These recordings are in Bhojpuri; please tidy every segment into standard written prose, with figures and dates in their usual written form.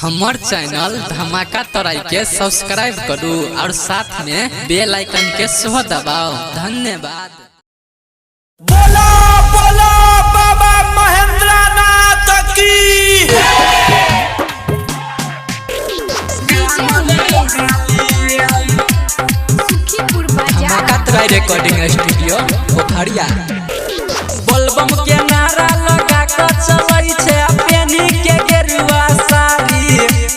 हमार चैनल धमाका तराई के सब्सक्राइब करू और साथ में बेल आइकन के सो दबाओ। धन्यवाद। बोला बोला बाबा महेंद्रनाथ की। धमाका तराई रिकॉर्डिंग स्टूडियो पोखरिया। बोलबम के नारा लगा के चलै छै पेनी के गेरुआ साड़ी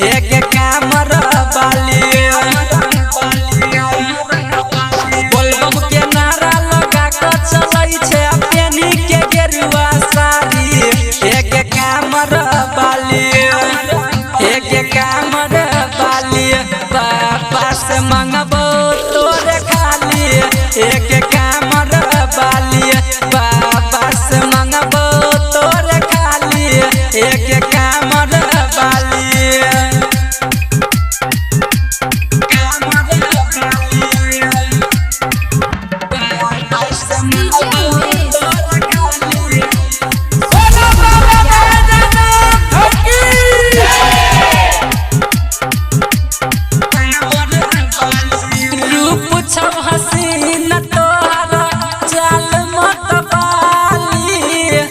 एक कामर बाली। बोलबम के नारा लगा के चलै छै पेनी के गेरुआ साड़ी एक कामर बाली। एक कामर बाली पापा से मंगबो तोरे खाली एक कामर बाली। बाबा से मंगबो तोरे खाली एक कामर बाली। रूप छौ हसीन तोहरा चाल मत बाली।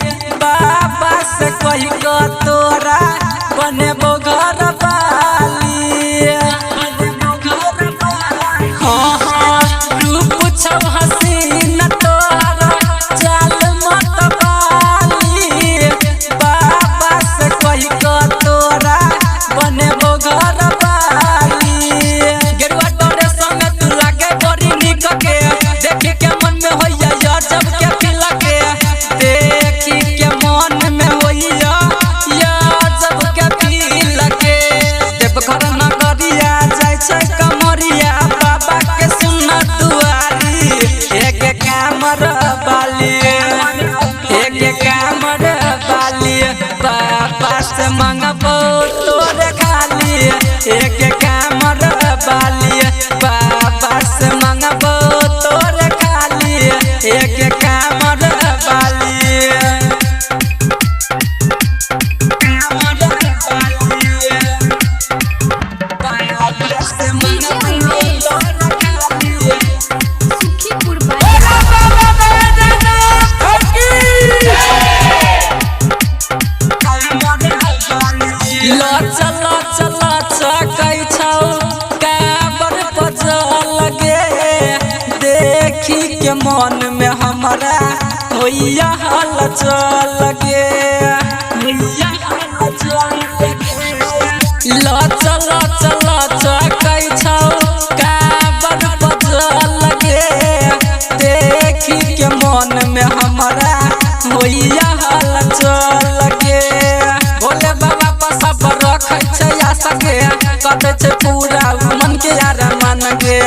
बाबा से कहि क तोरा बनेबो घर बाली। हाँ रूप छौ हसीन तोहरा चाल मत बाली। बाबा से कहि क तोरा बनेबो घर बाली। गेरुआ तोरे संग तू लागे बड़ी निक के देखी के मन में होइया यार जब के पिला के। देखी के मन में होइया यार जब के पिला के। देवघर नगरिया जाय छै कमरिया बाबा के सुन दुआरी एक कामर बाली। एक कामर बाली बाबा से मंगबो तोरे खाली एक कामर बाली। बाबा से मंगबो तोरे खाली एक कामर बाली। बाबा से मंगबो तोरे खाली चल चकै छौ काबर बजल गे। देखी के मन में हमरा होइया हलचल गे। चल चकै छौ काबर बजल गे। देखी के मन में हमरा होइया हलचल गे। भोले बाबा पर सब रखै छै आशा गे। कदै छै पूरा मन के यार मान गे।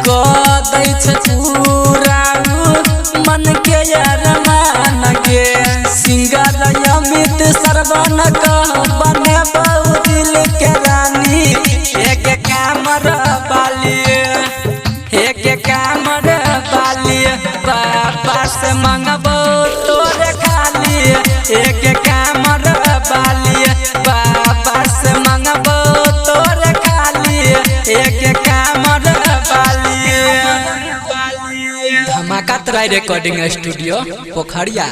कदै छै पूरा मन के यार मान गे। सिंगर अमित सरवन कह बने बहु दिल के रानी एक कामर बाली। एक कामर बाली बाबा से मंगबो तोरे खाली एक कामर बाली। बाबा से मंगबो तोरे खाली एक कामर बाली। धमाका तराई रिकॉर्डिंग स्टूडियो पोखरिया।